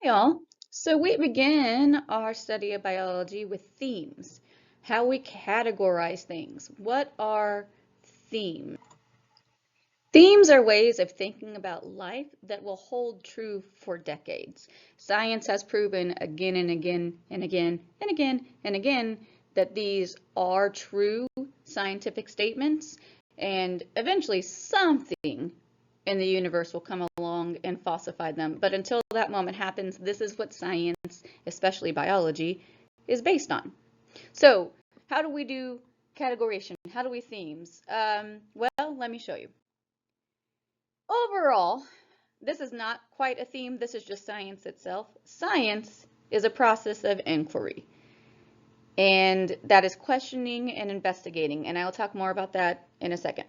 Hey all. So we begin our study of biology with themes, how we categorize things. What are themes? Themes are ways of thinking about life that will hold true for decades. Science has proven again and again and again and again and again that these are true scientific statements, and eventually something in the universe will come along and falsify them. But until that moment happens, this is what science, especially biology, is based on. So how do we do categorization? How do we themes? Well, let me show you. Overall, this is not quite a theme. This is just science itself. Science is a process of inquiry, and that is questioning and investigating. And I'll talk more about that in a second.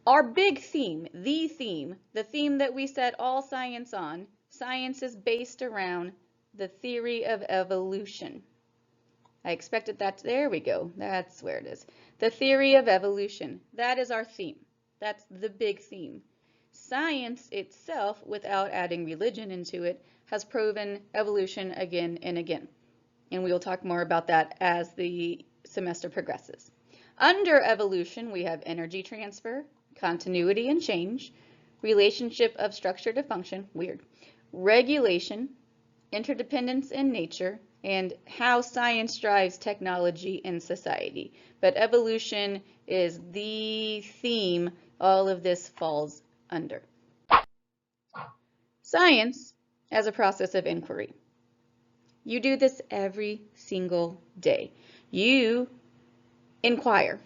Our big theme, the theme that we set all science on, science is based around the theory of evolution. I expected that. There we go. That's where it is. The theory of evolution. That is our theme. That's the big theme. Science itself, without adding religion into it, has proven evolution again and again. And we will talk more about that as the semester progresses. Under evolution, we have energy transfer, continuity and change, relationship of structure to function, weird, regulation, interdependence in nature, and how science drives technology in society. But evolution is the theme all of this falls under. Science as a process of inquiry. You do this every single day. You inquire.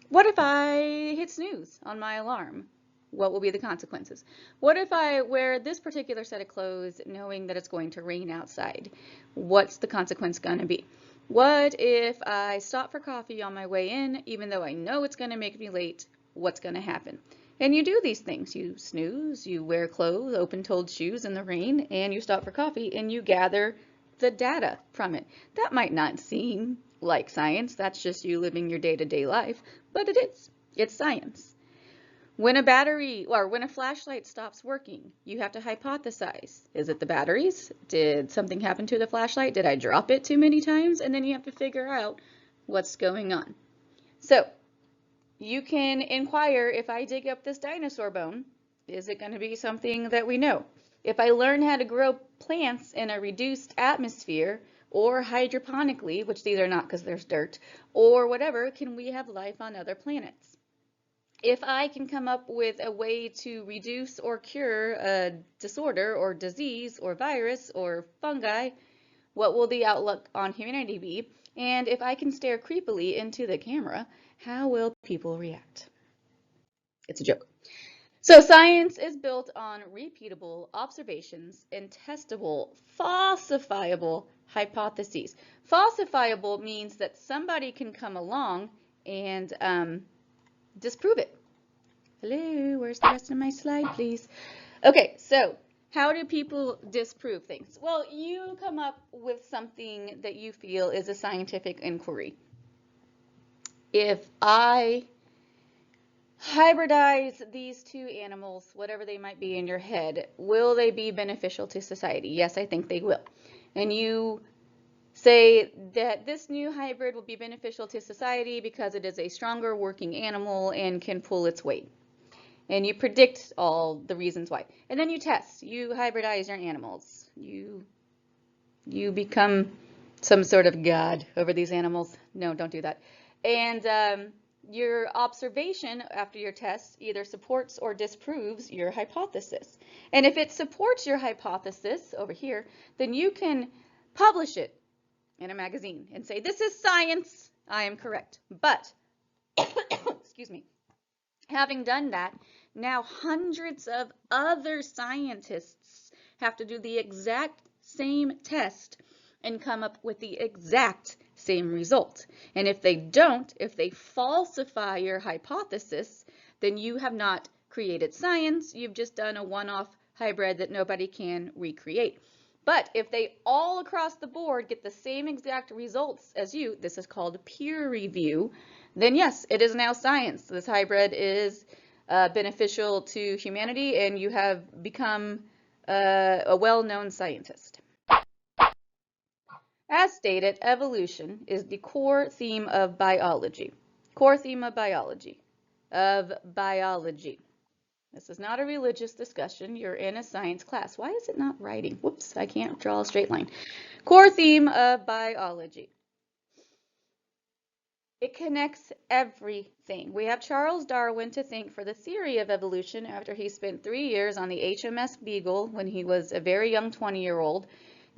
What if I hit snooze on my alarm? What will be the consequences? What if I wear this particular set of clothes knowing that it's going to rain outside? What's the consequence going to be? What if I stop for coffee on my way in, even though I know it's going to make me late? What's going to happen? And you do these things. You snooze, you wear clothes, open-toed shoes in the rain, and you stop for coffee, and you gather the data from it. That might not seem like science. That's just you living your day-to-day life, but it is. It's science. When a battery or when a flashlight stops working, you have to hypothesize. Is it the batteries? Did something happen to the flashlight? Did I drop it too many times? And then you have to figure out what's going on. So you can inquire, if I dig up this dinosaur bone, is it going to be something that we know? If I learn how to grow plants in a reduced atmosphere or hydroponically, which these are not because there's dirt, or whatever, can we have life on other planets? If I can come up with a way to reduce or cure a disorder or disease or virus or fungi, what will the outlook on humanity be? And if I can stare creepily into the camera, how will people react? It's a joke. So science is built on repeatable observations and testable, falsifiable hypotheses. Falsifiable means that somebody can come along and disprove it. Hello, where's the rest of my slide, please? Okay, so how do people disprove things? Well, you come up with something that you feel is a scientific inquiry. If I hybridize these two animals, whatever they might be in your head, will they be beneficial to society? Yes, I think they will. And you say that this new hybrid will be beneficial to society because it is a stronger working animal and can pull its weight. And you predict all the reasons why. And then you test. You hybridize your animals. You become some sort of god over these animals. No, don't do that. And your observation after your test either supports or disproves your hypothesis. And if it supports your hypothesis over here, then you can publish it in a magazine and say, this is science, I am correct. But, excuse me, having done that, now hundreds of other scientists have to do the exact same test and come up with the exact same result. And if they don't, if they falsify your hypothesis, then you have not created science, you've just done a one-off hybrid that nobody can recreate. But if they all across the board get the same exact results as you, this is called peer review, then yes, it is now science. This hybrid is beneficial to humanity and you have become a well-known scientist. As stated, evolution is the core theme of biology. Core theme of biology. Of biology. This is not a religious discussion. You're in a science class. Why is it not writing? Whoops, I can't draw a straight line. Core theme of biology. It connects everything. We have Charles Darwin to thank for the theory of evolution after he spent 3 years on the HMS Beagle when he was a very young 20-year-old,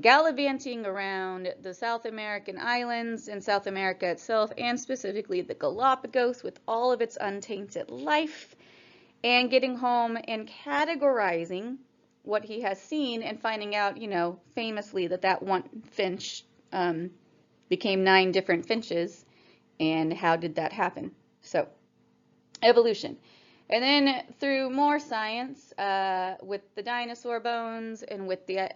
gallivanting around the South American islands and South America itself, and specifically the Galapagos with all of its untainted life, and getting home and categorizing what he has seen and finding out, famously that one finch became 9 different finches. And how did that happen? So, evolution. And then through more science, with the dinosaur bones and with the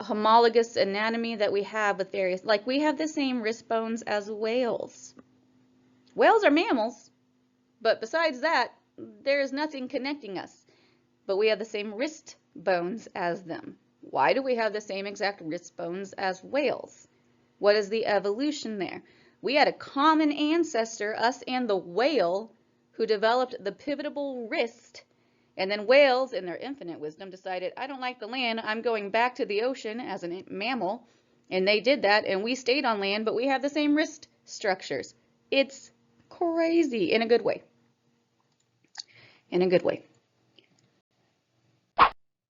homologous anatomy that we have with various, like we have the same wrist bones as whales. Whales are mammals, but besides that, there is nothing connecting us. But we have the same wrist bones as them. Why do we have the same exact wrist bones as whales? What is the evolution there? We had a common ancestor, us and the whale, who developed the pivotable wrist. And then whales, in their infinite wisdom, decided, I don't like the land, I'm going back to the ocean as a mammal. And they did that, and we stayed on land, but we have the same wrist structures. It's crazy in a good way. In a good way.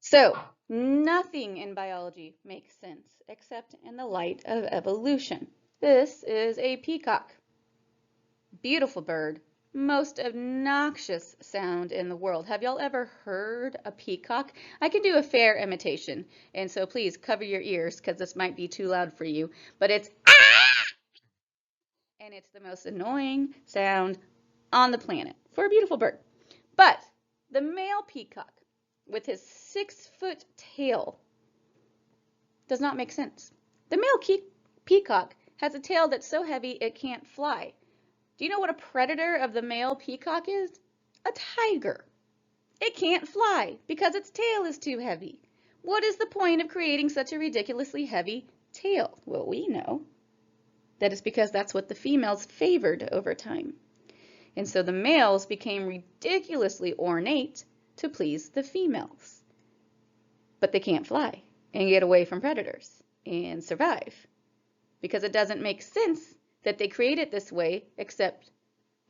So, nothing in biology makes sense except in the light of evolution. This is a peacock. Beautiful bird. Most obnoxious sound in the world. Have y'all ever heard a peacock? I can do a fair imitation, and so please cover your ears because this might be too loud for you, but it's ah! And it's the most annoying sound on the planet for a beautiful bird. But the male peacock, with his 6-foot tail, does not make sense. The male peacock has a tail that's so heavy it can't fly. Do you know what a predator of the male peacock is? A tiger. It can't fly because its tail is too heavy. What is the point of creating such a ridiculously heavy tail? Well, we know that it's because that's what the females favored over time. And so the males became ridiculously ornate to please the females. But they can't fly and get away from predators and survive because it doesn't make sense that they create it this way except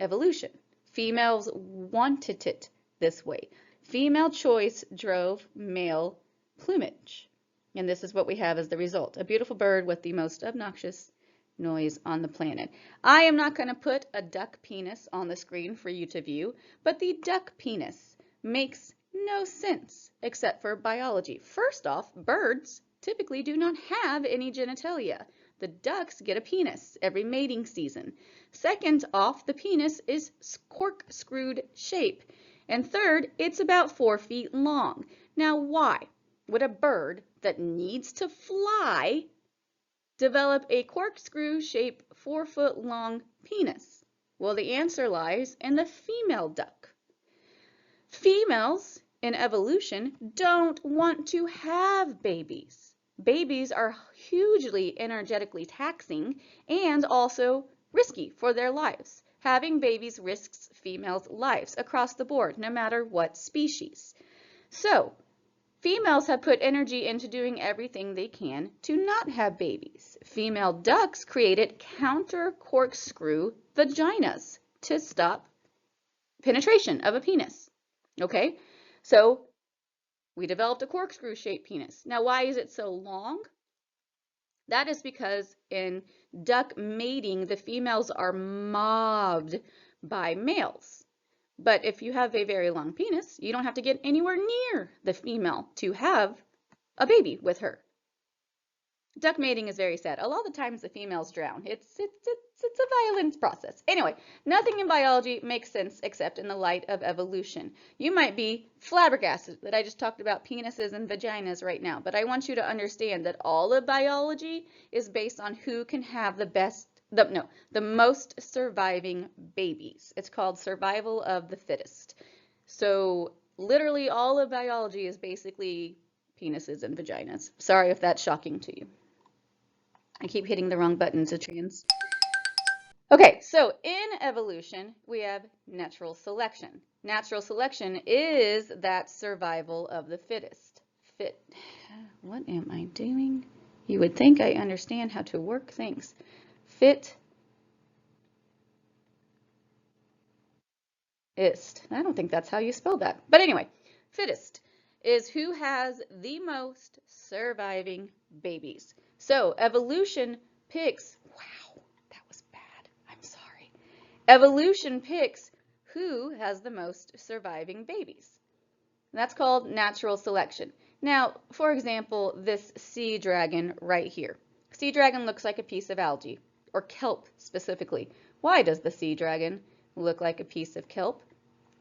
evolution. Females wanted it this way. Female choice drove male plumage. And this is what we have as the result. A beautiful bird with the most obnoxious noise on the planet. I am not going to put a duck penis on the screen for you to view, but the duck penis makes no sense except for biology. First off, birds typically do not have any genitalia. The ducks get a penis every mating season. Second off, the penis is corkscrewed shape. And third, it's about 4 feet long. Now, why would a bird that needs to fly develop a corkscrew shape 4-foot long penis? Well, the answer lies in the female duck. Females in evolution don't want to have babies. Babies are hugely energetically taxing and also risky for their lives. Having babies risks females' lives across the board, no matter what species. So, females have put energy into doing everything they can to not have babies. Female ducks created counter corkscrew vaginas to stop penetration of a penis. Okay, so we developed a corkscrew-shaped penis. Now, why is it so long? That is because in duck mating, the females are mobbed by males. But if you have a very long penis, you don't have to get anywhere near the female to have a baby with her. Duck mating is very sad. A lot of the times the females drown. It's a violent process. Anyway, nothing in biology makes sense except in the light of evolution. You might be flabbergasted that I just talked about penises and vaginas right now, but I want you to understand that all of biology is based on who can have the most surviving babies. It's called survival of the fittest. So literally all of biology is basically penises and vaginas. Sorry if that's shocking to you. I keep hitting the wrong buttons, Atrians. Okay, so in evolution, we have natural selection. Natural selection is that survival of the fittest. What am I doing? You would think I understand how to work things. Fittest. I don't think that's how you spell that. But anyway, fittest is who has the most surviving babies. So evolution picks, wow, that was bad. I'm sorry. Evolution picks who has the most surviving babies. And that's called natural selection. Now, for example, this sea dragon right here. Sea dragon looks like a piece of algae, or kelp specifically. Why does the sea dragon look like a piece of kelp?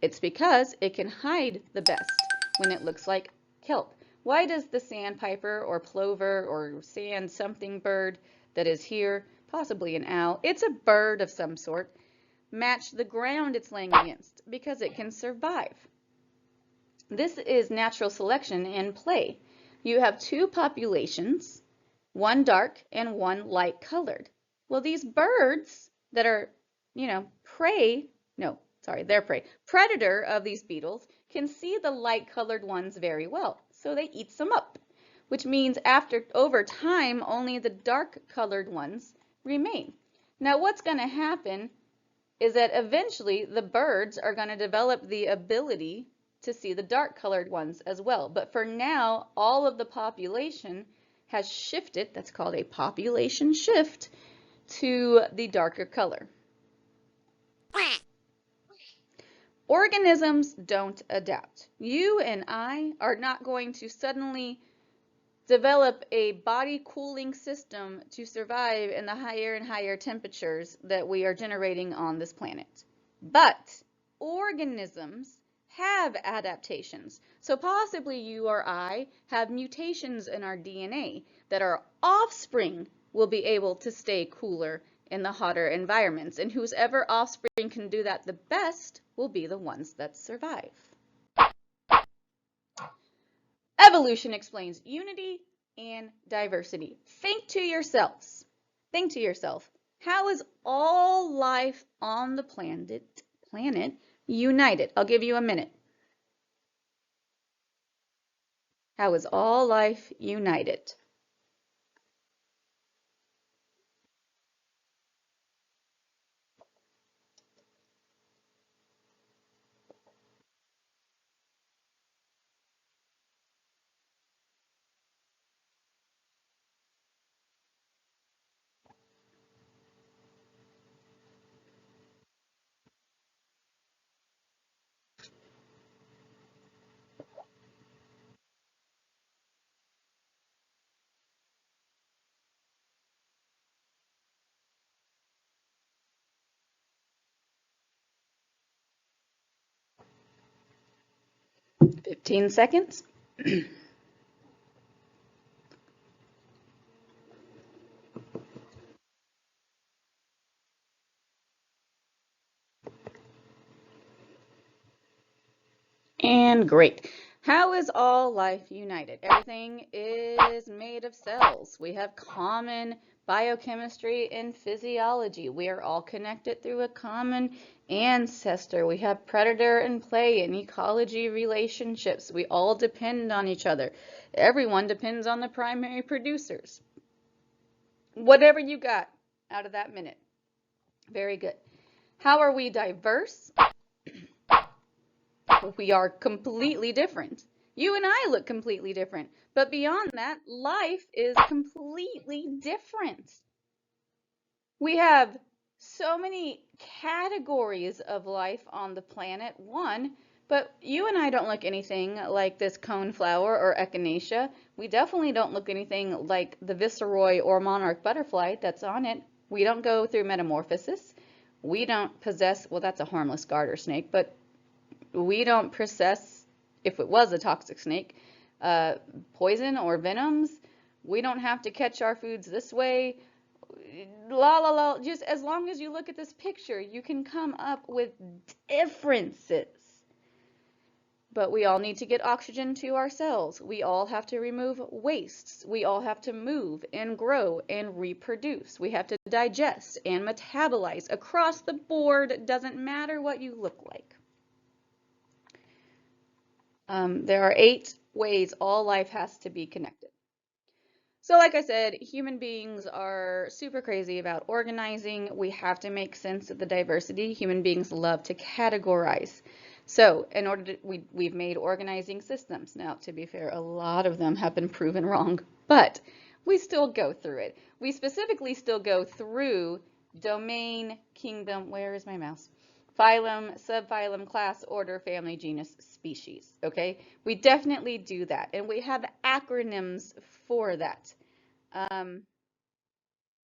It's because it can hide the best when it looks like kelp. Why does the sandpiper or plover or sand something bird that is here, possibly an owl, it's a bird of some sort, match the ground it's laying against? Because it can survive. This is natural selection in play. You have two populations, one dark and one light colored. Well, these birds that are, prey, no, sorry, they're prey, predator of these beetles can see the light colored ones very well, so they eat them up, which means over time, only the dark colored ones remain. Now, what's going to happen is that eventually the birds are going to develop the ability to see the dark colored ones as well. But for now, all of the population has shifted, that's called a population shift, to the darker color. Organisms don't adapt. You and I are not going to suddenly develop a body cooling system to survive in the higher and higher temperatures that we are generating on this planet. But organisms have adaptations. So possibly you or I have mutations in our DNA that our offspring will be able to stay cooler in the hotter environments. And whoever offspring can do that the best will be the ones that survive. Evolution explains unity and diversity. Think to yourself, how is all life on the planet united? I'll give you a minute. How is all life united? Fifteen seconds. And great. How is all life united? Everything is made of cells. We have common biochemistry and physiology. We are all connected through a common ancestor. We have predator and prey and ecology relationships. We all depend on each other. Everyone depends on the primary producers. Whatever you got out of that minute. Very good. How are we diverse? We are completely different. You and I look completely different. But beyond that, life is completely different. We have so many categories of life on the planet, but you and I don't look anything like this coneflower or echinacea. We definitely don't look anything like the viceroy or monarch butterfly that's on it. We don't go through metamorphosis. We don't possess, well, that's a harmless garter snake, but we don't possess, if it was a toxic snake, poison or venoms. We don't have to catch our foods this way. La la la. Just as long as you look at this picture, you can come up with differences. But we all need to get oxygen to our cells. We all have to remove wastes. We all have to move and grow and reproduce. We have to digest and metabolize across the board. It doesn't matter what you look like. There are 8 ways all life has to be connected. So like I said, human beings are super crazy about organizing. We have to make sense of the diversity. Human beings love to categorize. So in order to, we've made organizing systems. Now, to be fair, a lot of them have been proven wrong, but we still go through it. We specifically still go through domain, kingdom, where is my mouse? Phylum, subphylum, class, order, family, genus, species, okay? We definitely do that, and we have acronyms for that.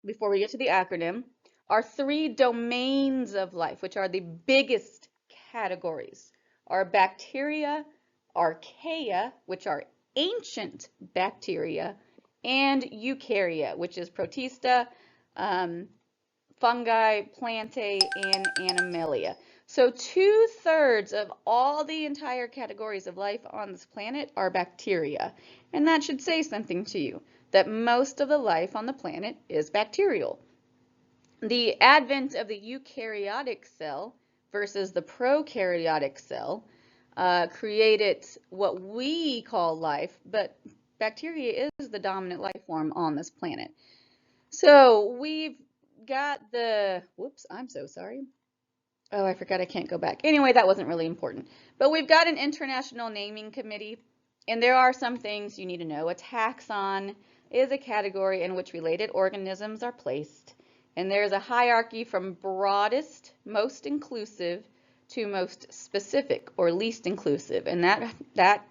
Before we get to the acronym, our 3 domains of life, which are the biggest categories, are bacteria, archaea, which are ancient bacteria, and eukarya, which is protista, fungi, plantae, and animalia. So 2/3 of all the entire categories of life on this planet are bacteria. And that should say something to you, that most of the life on the planet is bacterial. The advent of the eukaryotic cell versus the prokaryotic cell created what we call life, but bacteria is the dominant life form on this planet. So we've got the, whoops, I'm so sorry. Oh, I forgot I can't go back. Anyway, that wasn't really important. But we've got an international naming committee, and there are some things you need to know. A taxon is a category in which related organisms are placed, and there's a hierarchy from broadest, most inclusive, to most specific or least inclusive, and that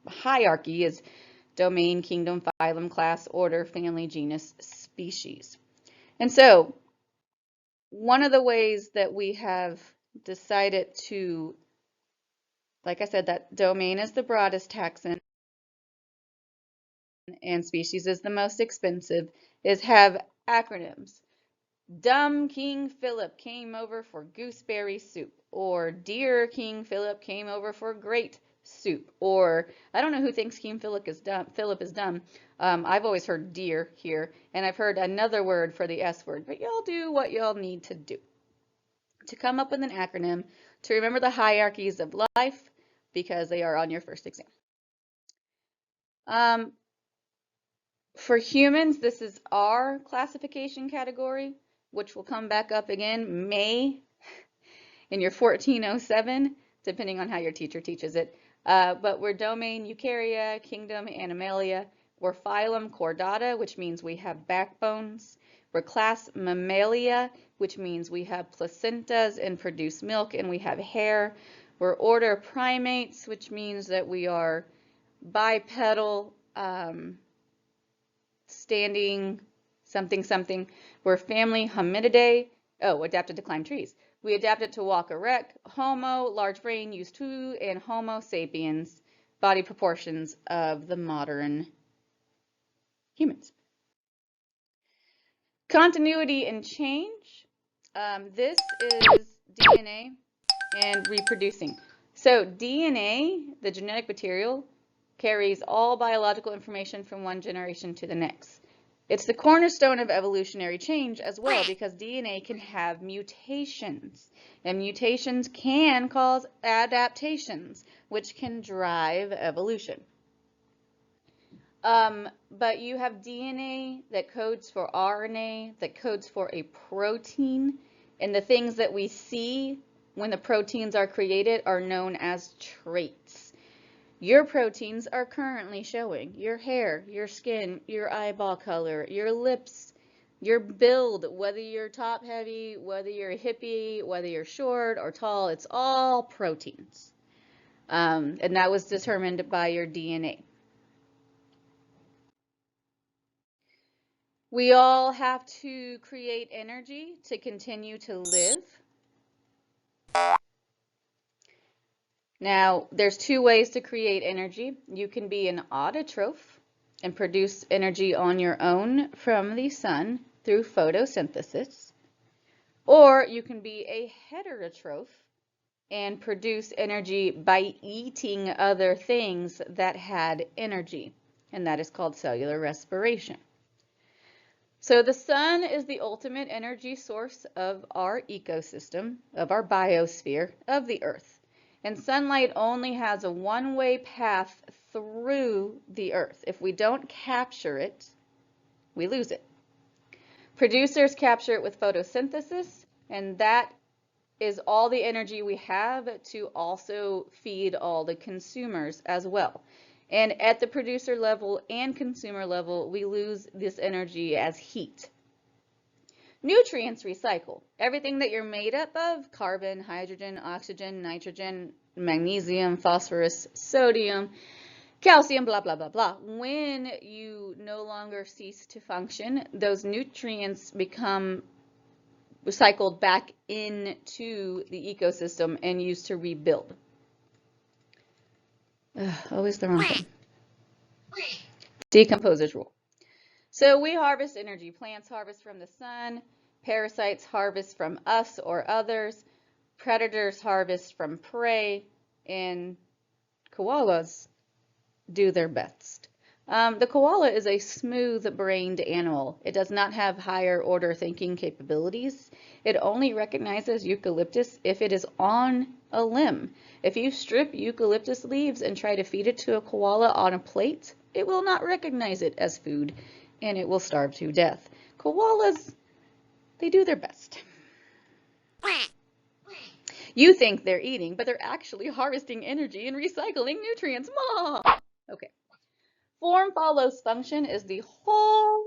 hierarchy is domain, kingdom, phylum, class, order, family, genus, species. And so one of the ways that we have decided to, like I said, that domain is the broadest taxon and species is the most expensive, is have acronyms. Dumb King Philip came over for gooseberry soup, or Dear King Philip came over for great soup, or I don't know who thinks King Philip is dumb. I've always heard dear here, and I've heard another word for the S word, but y'all do what y'all need to do to come up with an acronym to remember the hierarchies of life, because they are on your first exam. For humans, this is our classification category, which will come back up again May in your 1407, depending on how your teacher teaches it. But we're domain Eukarya, kingdom Animalia. We're phylum Chordata, which means we have backbones. We're class Mammalia, which means we have placentas and produce milk, and we have hair. We're order Primates, which means that we are bipedal, standing, something, something. We're family Hominidae. Oh, adapted to climb trees. We adapted to walk erect. Homo, large brain, used to, and Homo sapiens, body proportions of the modern humans. Continuity and change. This is DNA and reproducing. So DNA, the genetic material, carries all biological information from one generation to the next. It's the cornerstone of evolutionary change as well, because DNA can have mutations, and mutations can cause adaptations, which can drive evolution. But you have DNA that codes for RNA, that codes for a protein, and the things that we see when the proteins are created are known as traits. Your proteins are currently showing your hair, your skin, your eyeball color, your lips, your build, whether you're top heavy, whether you're a hippie, whether you're short or tall, it's all proteins. And that was determined by your DNA. We all have to create energy to continue to live. Now, there's 2 ways to create energy. You can be an autotroph and produce energy on your own from the sun through photosynthesis, or you can be a heterotroph and produce energy by eating other things that had energy, and that is called cellular respiration. So the sun is the ultimate energy source of our ecosystem, of our biosphere, of the Earth. And sunlight only has a one-way path through the Earth. If we don't capture it, we lose it. Producers capture it with photosynthesis, and that is all the energy we have to also feed all the consumers as well. And at the producer level and consumer level, we lose this energy as heat. Nutrients recycle. Everything that you're made up of, carbon, hydrogen, oxygen, nitrogen, magnesium, phosphorus, sodium, calcium, blah, blah, blah, blah. When you no longer cease to function, those nutrients become recycled back into the ecosystem and used to rebuild. Always the wrong thing. Decomposers rule. So we harvest energy. Plants harvest from the sun. Parasites harvest from us or others. Predators harvest from prey. And koalas do their best. The koala is a smooth-brained animal. It does not have higher order thinking capabilities. It only recognizes eucalyptus if it is on a limb. If you strip eucalyptus leaves and try to feed it to a koala on a plate, it will not recognize it as food, and it will starve to death. Koalas, they do their best. You think they're eating, but they're actually harvesting energy and recycling nutrients. Ma! Okay. Form follows function is the whole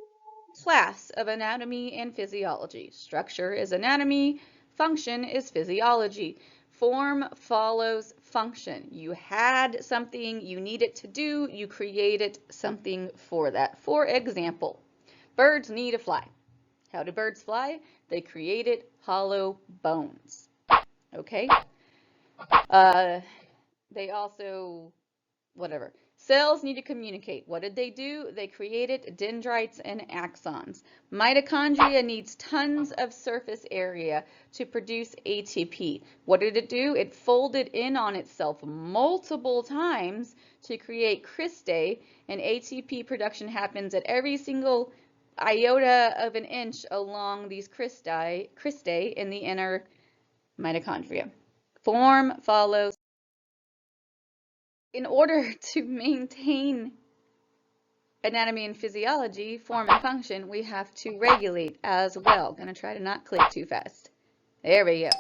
class of anatomy and physiology. Structure is anatomy, function is physiology. Form follows function. You had something you needed to do, you created something for that. For example, birds need to fly. How do birds fly? They created hollow bones. Okay? They also, whatever. Cells need to communicate. What did they do? They created dendrites and axons. Mitochondria needs tons of surface area to produce ATP. What did it do? It folded in on itself multiple times to create cristae, and ATP production happens at every single iota of an inch along these cristae in the inner mitochondria. Form follows. In order to maintain anatomy and physiology, form and function, we have to regulate as well. Gonna try to not click too fast. There we go.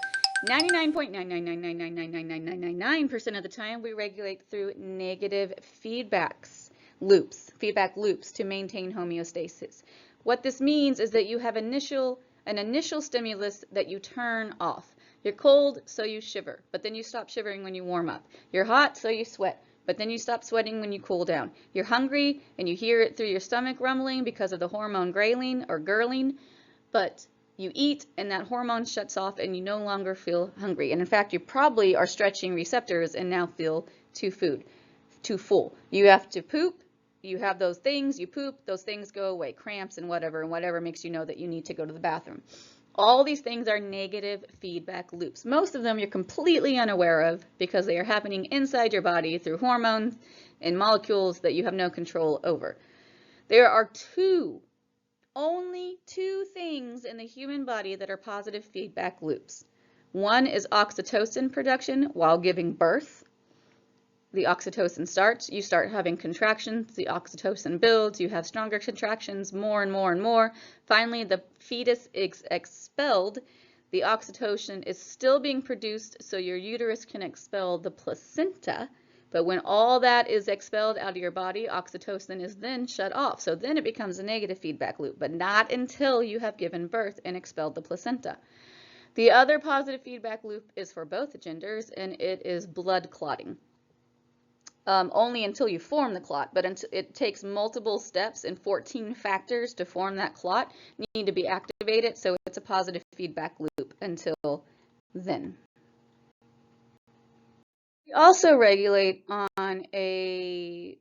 99.999999999% of the time we regulate through negative feedback loops to maintain homeostasis. What this means is that you have an initial stimulus that you turn off. You're cold, so you shiver, but then you stop shivering when you warm up. You're hot, so you sweat, but then you stop sweating when you cool down. You're hungry, and you hear it through your stomach rumbling because of the hormone ghrelin, but you eat, and that hormone shuts off, and you no longer feel hungry. And in fact, you probably are stretching receptors and now feel too full. You have to poop. You have those things, you poop, those things go away, cramps and whatever makes you know that you need to go to the bathroom. All these things are negative feedback loops. Most of them you're completely unaware of because they are happening inside your body through hormones and molecules that you have no control over. There are only two things in the human body that are positive feedback loops. One is oxytocin production while giving birth. The oxytocin starts, you start having contractions, the oxytocin builds, you have stronger contractions, more and more and more. Finally, the fetus is expelled. The oxytocin is still being produced, so your uterus can expel the placenta. But when all that is expelled out of your body, oxytocin is then shut off. So then it becomes a negative feedback loop, but not until you have given birth and expelled the placenta. The other positive feedback loop is for both genders, and it is blood clotting. Only until you form the clot, but it takes multiple steps and 14 factors to form that clot need to be activated, so it's a positive feedback loop until then. We also regulate on a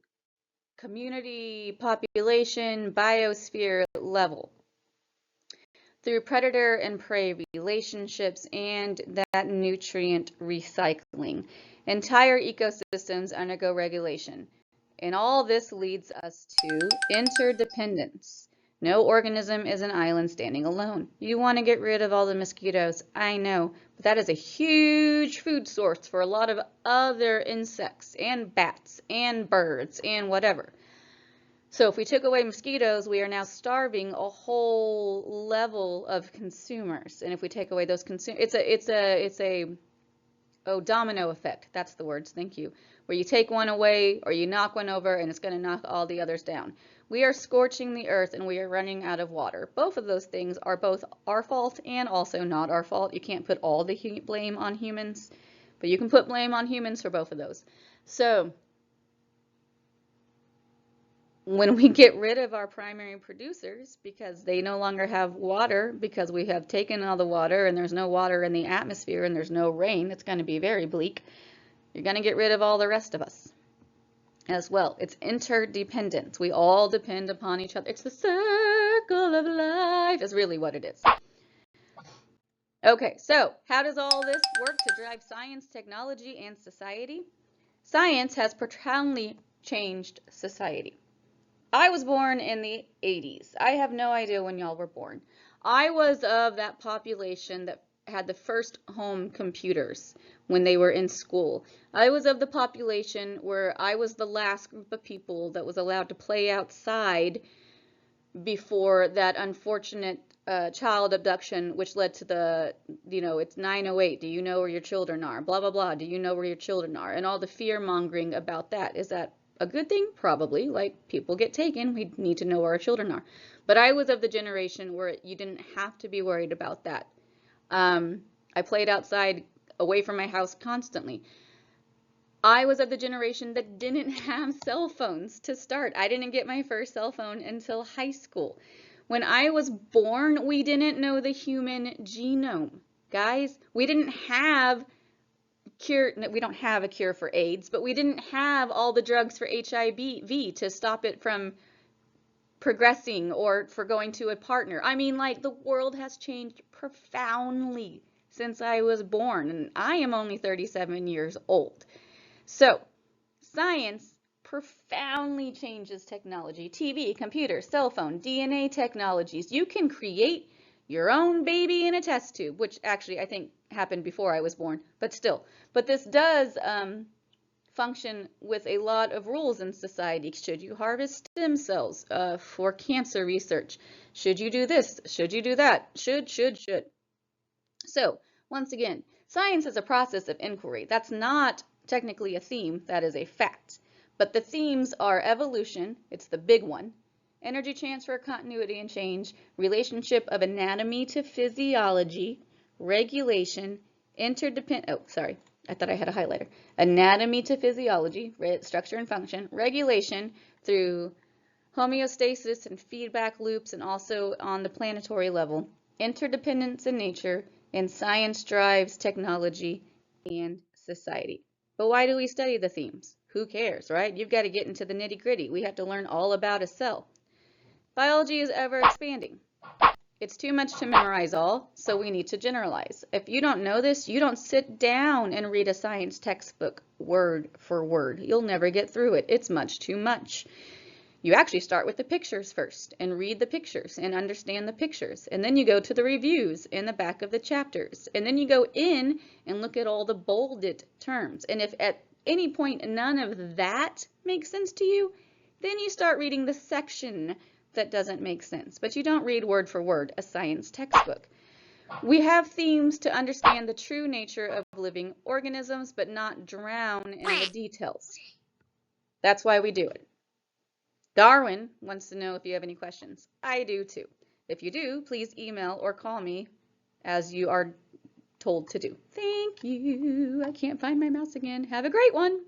community, population, biosphere level. through predator and prey relationships and that nutrient recycling. Entire ecosystems undergo regulation. And all this leads us to interdependence. No organism is an island standing alone. You want to get rid of all the mosquitoes, I know, but that is a huge food source for a lot of other insects and bats and birds and whatever. So if we took away mosquitoes, we are now starving a whole level of consumers. And if we take away those consumers, it's a domino effect. That's the words. Thank you. Where you take one away or you knock one over and it's going to knock all the others down. We are scorching the earth and we are running out of water. Both of those things are both our fault and also not our fault. You can't put all the blame on humans, but you can put blame on humans for both of those. So when we get rid of our primary producers because they no longer have water, because we have taken all the water and there's no water in the atmosphere and there's no rain, it's going to be very bleak. You're going to get rid of all the rest of us as well. It's interdependence. We all depend upon each other. It's the circle of life is really what it is. Okay, so how does all this work to drive science, technology, and society? Science has profoundly changed society. I was born in the 80s. I have no idea when y'all were born. I was of that population that had the first home computers when they were in school. I was of the population where I was the last group of people that was allowed to play outside before that unfortunate child abduction, which led to the, it's 908, do you know where your children are? Blah, blah, blah, do you know where your children are? And all the fear mongering about that. Is that a good thing? Probably. Like, people get taken. We need to know where our children are. But I was of the generation where you didn't have to be worried about that. I played outside away from my house constantly. I was of the generation that didn't have cell phones to start. I didn't get my first cell phone until high school. When I was born, we didn't know the human genome. Guys, we didn't have we don't have a cure for AIDS, but we didn't have all the drugs for HIV to stop it from progressing or for going to a partner. I mean, like, the world has changed profoundly since I was born, and I am only 37 years old. So, science profoundly changes technology. TV, computer, cell phone, DNA technologies. You can create your own baby in a test tube, which actually I think happened before I was born, but still. But this does function with a lot of rules in society. Should you harvest stem cells for cancer research? Should you do this? Should you do that? Should. So, once again, science is a process of inquiry. That's not technically a theme, that is a fact. But the themes are evolution, it's the big one, energy transfer, continuity and change, relationship of anatomy to physiology, regulation, I thought I had a highlighter. Anatomy to physiology, structure and function, regulation through homeostasis and feedback loops, and also on the planetary level, interdependence in nature, and science drives technology and society. But why do we study the themes? Who cares, right? You've got to get into the nitty-gritty. We have to learn all about a cell. Biology is ever expanding. It's too much to memorize all, so we need to generalize. If you don't know this, you don't sit down and read a science textbook word for word. You'll never get through it. It's much too much. You actually start with the pictures first and read the pictures and understand the pictures. And then you go to the reviews in the back of the chapters. And then you go in and look at all the bolded terms. And if at any point none of that makes sense to you, then you start reading the section that doesn't make sense. But you don't read word for word a science textbook. We have themes to understand the true nature of living organisms, but not drown in the details. That's why we do it. Darwin wants to know if you have any questions. I do too. If you do, please email or call me as you are told to do. Thank you. I can't find my mouse again. Have a great one.